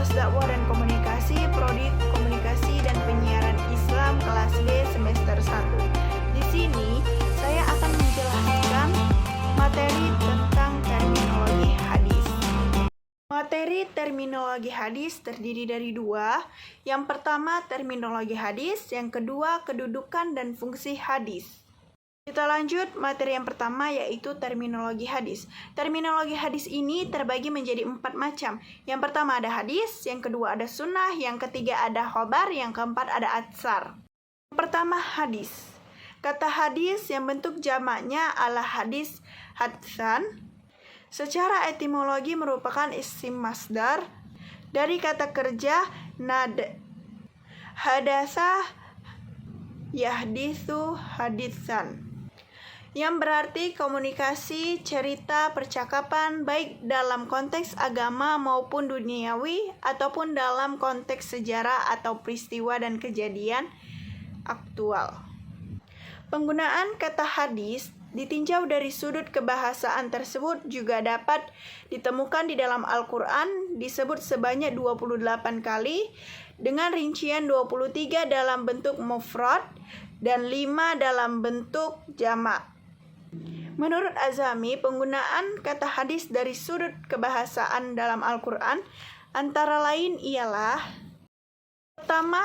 Fakultas Dakwah dan Komunikasi, Prodi Komunikasi dan Penyiaran Islam kelas B semester 1. Di sini saya akan menjelaskan materi tentang terminologi hadis. Materi terminologi hadis terdiri dari dua. Yang pertama terminologi hadis, yang kedua kedudukan dan fungsi hadis. Kita lanjut materi yang pertama yaitu terminologi hadis. Terminologi hadis ini terbagi menjadi 4 macam. Yang pertama ada hadis, yang kedua ada sunnah, yang ketiga ada khobar, yang keempat ada atsar. Yang pertama hadis. Kata hadis yang bentuk jamaknya adalah hadis hadsan. Secara etimologi merupakan isim masdar dari kata kerja nad. Hadasa yahditsu hadisan, yang berarti komunikasi, cerita, percakapan baik dalam konteks agama maupun duniawi ataupun dalam konteks sejarah atau peristiwa dan kejadian aktual. Penggunaan kata hadis ditinjau dari sudut kebahasaan tersebut juga dapat ditemukan di dalam Al-Quran, disebut sebanyak 28 kali dengan rincian 23 dalam bentuk mufrad dan 5 dalam bentuk jamak. Menurut Azami, penggunaan kata hadis dari sudut kebahasaan dalam Al-Quran antara lain ialah: pertama,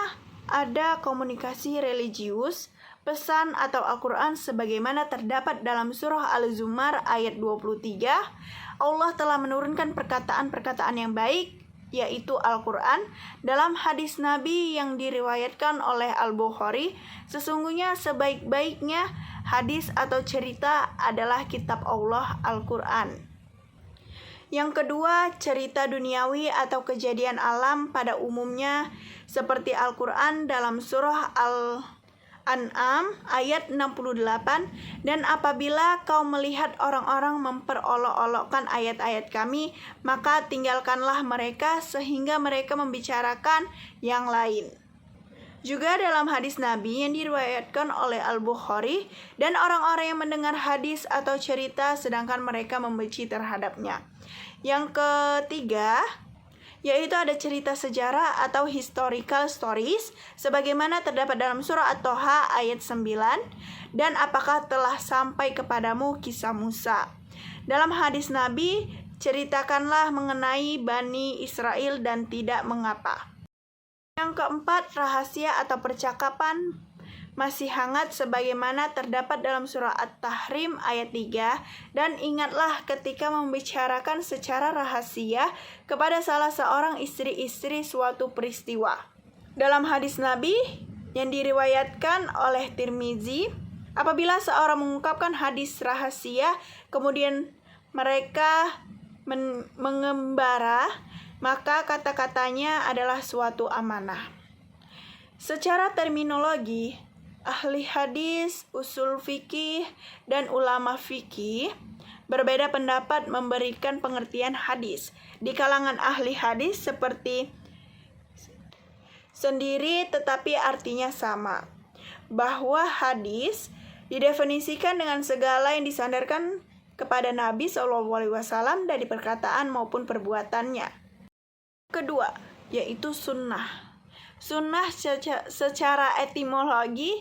ada komunikasi religius, pesan atau Al-Quran sebagaimana terdapat dalam surah Al-Zumar ayat 23. Allah telah menurunkan perkataan-perkataan yang baik, yaitu Al-Quran. Dalam hadis Nabi yang diriwayatkan oleh Al-Bukhari, sesungguhnya sebaik-baiknya hadis atau cerita adalah kitab Allah, Al-Quran. Yang kedua, cerita duniawi atau kejadian alam pada umumnya seperti Al-Quran dalam surah Al-An'am ayat 68, dan apabila kau melihat orang-orang memperolok-olokkan ayat-ayat kami, maka tinggalkanlah mereka sehingga mereka membicarakan yang lain. Juga dalam hadis Nabi yang diriwayatkan oleh Al-Bukhari, dan orang-orang yang mendengar hadis atau cerita sedangkan mereka membenci terhadapnya. Yang ketiga, yaitu ada cerita sejarah atau historical stories sebagaimana terdapat dalam surah At-Toha ayat 9, dan apakah telah sampai kepadamu kisah Musa. Dalam hadis Nabi, ceritakanlah mengenai Bani Israel dan tidak mengapa. Yang keempat, rahasia atau percakapan masih hangat sebagaimana terdapat dalam surah At-Tahrim ayat 3, dan ingatlah ketika membicarakan secara rahasia kepada salah seorang istri-istri suatu peristiwa. Dalam hadis Nabi yang diriwayatkan oleh Tirmizi, apabila seorang mengungkapkan hadis rahasia kemudian mereka mengembara, maka kata-katanya adalah suatu amanah. Secara terminologi, ahli hadis, usul fikih, dan ulama fikih berbeda pendapat memberikan pengertian hadis. Di kalangan ahli hadis seperti sendiri tetapi artinya sama, bahwa hadis didefinisikan dengan segala yang disandarkan kepada Nabi SAW dari perkataan maupun perbuatannya. Kedua, yaitu sunnah. Sunnah secara etimologi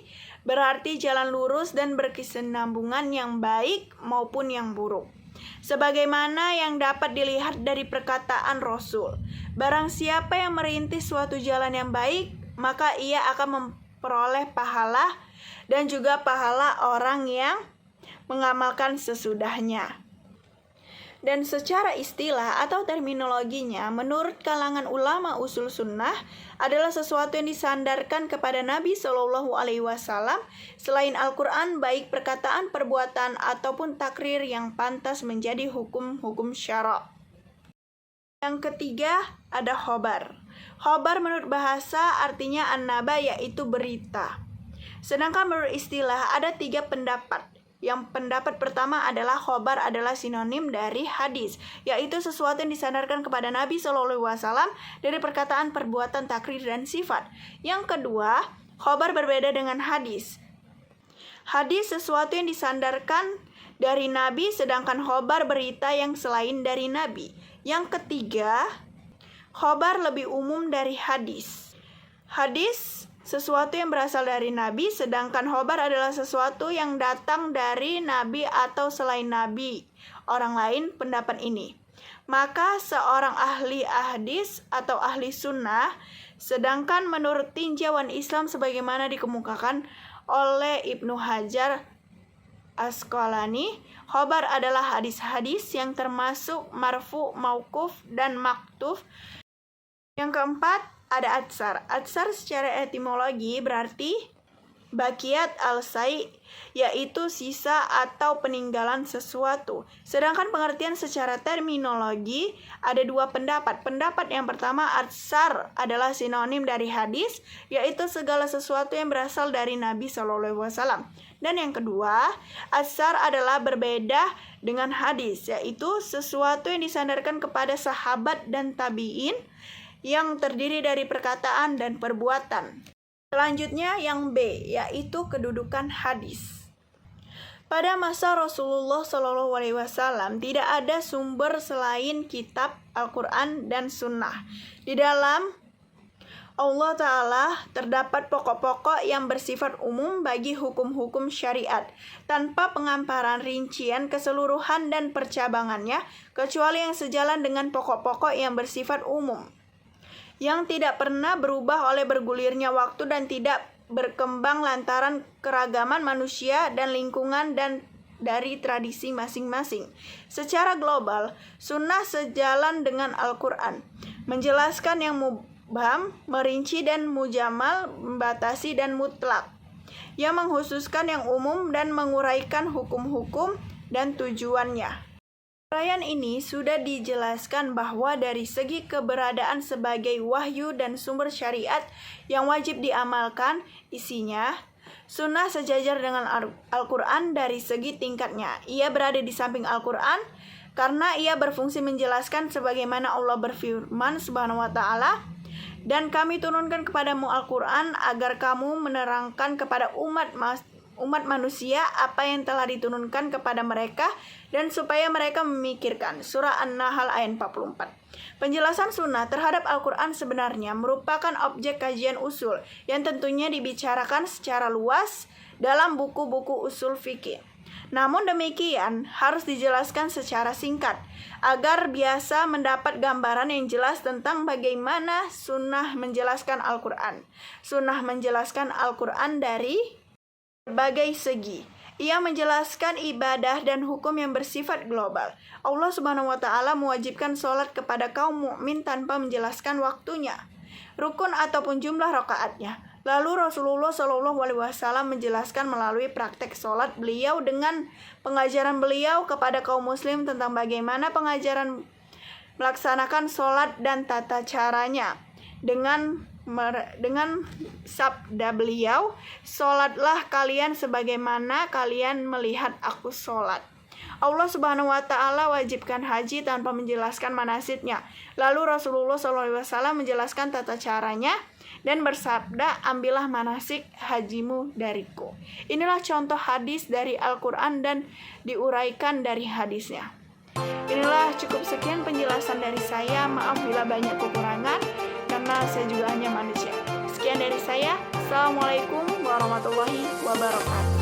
berarti jalan lurus dan berkesinambungan yang baik maupun yang buruk. Sebagaimana yang dapat dilihat dari perkataan Rasul, barang siapa yang merintis suatu jalan yang baik, maka ia akan memperoleh pahala dan juga pahala orang yang mengamalkan sesudahnya. Dan secara istilah atau terminologinya, menurut kalangan ulama usul sunnah adalah sesuatu yang disandarkan kepada Nabi SAW selain Al-Quran, baik perkataan, perbuatan, ataupun takrir yang pantas menjadi hukum-hukum syara'. Yang ketiga ada khobar. Khobar menurut bahasa artinya an-naba, yaitu berita. Sedangkan menurut istilah ada 3 pendapat. Yang pendapat pertama adalah khobar adalah sinonim dari hadis, yaitu sesuatu yang disandarkan kepada Nabi SAW dari perkataan, perbuatan, takrir, dan sifat. Yang kedua, khobar berbeda dengan hadis. Hadis sesuatu yang disandarkan dari Nabi, sedangkan khobar berita yang selain dari Nabi. Yang ketiga, Khobar lebih umum dari hadis. Hadis sesuatu yang berasal dari Nabi, sedangkan khobar adalah sesuatu yang datang dari Nabi atau selain Nabi orang lain pendapat ini. Maka seorang ahli hadis atau ahli sunnah, sedangkan menurut tinjauan Islam sebagaimana dikemukakan oleh Ibnu Hajar Asqalani, khobar adalah hadis-hadis yang termasuk marfu, mauquf, dan maktuf. Yang keempat, ada atsar. Atsar secara etimologi berarti bakiyat al-sai, yaitu sisa atau peninggalan sesuatu. Sedangkan pengertian secara terminologi ada dua pendapat. Pendapat yang pertama, atsar adalah sinonim dari hadis, yaitu segala sesuatu yang berasal dari Nabi SAW. Dan yang kedua, atsar adalah berbeda dengan hadis, yaitu sesuatu yang disandarkan kepada sahabat dan tabi'in yang terdiri dari perkataan dan perbuatan. Selanjutnya yang B, yaitu kedudukan hadis. Pada masa Rasulullah SAW tidak ada sumber selain kitab Al-Quran dan Sunnah. Di dalam Allah Ta'ala terdapat pokok-pokok yang bersifat umum bagi hukum-hukum syariat, tanpa pengamparan rincian keseluruhan dan percabangannya, kecuali yang sejalan dengan pokok-pokok yang bersifat umum, yang tidak pernah berubah oleh bergulirnya waktu dan tidak berkembang lantaran keragaman manusia dan lingkungan dan dari tradisi masing-masing. Secara global, sunnah sejalan dengan Al-Quran, menjelaskan yang mubham, merinci dan mujamal, membatasi dan mutlak, yang menghususkan yang umum dan menguraikan hukum-hukum dan tujuannya. Uraian ini sudah dijelaskan bahwa dari segi keberadaan sebagai wahyu dan sumber syariat yang wajib diamalkan, isinya sunnah sejajar dengan Al-Quran dari segi tingkatnya. Ia berada di samping Al-Quran karena ia berfungsi menjelaskan sebagaimana Allah berfirman Subhanahu wa Ta'ala, dan kami turunkan kepadamu Al-Quran agar kamu menerangkan kepada umat manusia apa yang telah diturunkan kepada mereka dan supaya mereka memikirkan. Surah An-Nahl ayat 44. Penjelasan sunnah terhadap Al-Quran sebenarnya merupakan objek kajian usul yang tentunya dibicarakan secara luas dalam buku-buku usul fikih. Namun demikian harus dijelaskan secara singkat agar biasa mendapat gambaran yang jelas tentang bagaimana sunnah menjelaskan Al-Quran. Sunnah menjelaskan Al-Quran dari berbagai segi. Ia menjelaskan ibadah dan hukum yang bersifat global. Allah Subhanahu wa Ta'ala mewajibkan sholat kepada kaum mukmin tanpa menjelaskan waktunya, rukun ataupun jumlah rakaatnya. Lalu Rasulullah SAW menjelaskan melalui praktek sholat beliau dengan pengajaran beliau kepada kaum muslim tentang bagaimana pengajaran melaksanakan sholat dan tata caranya. Dengan sabda beliau, "Sholatlah kalian sebagaimana kalian melihat aku sholat." Allah Subhanahu wa Ta'ala wajibkan haji tanpa menjelaskan manasiknya. Lalu Rasulullah SAW menjelaskan tata caranya dan bersabda, "Ambillah manasik hajimu dariku." Inilah contoh hadis dari Al-Quran dan diuraikan dari hadisnya. Inilah cukup sekian penjelasan dari saya. Maaf bila banyak kekurangan, karena saya juga hanya manusia. Sekian dari saya. Assalamualaikum warahmatullahi wabarakatuh.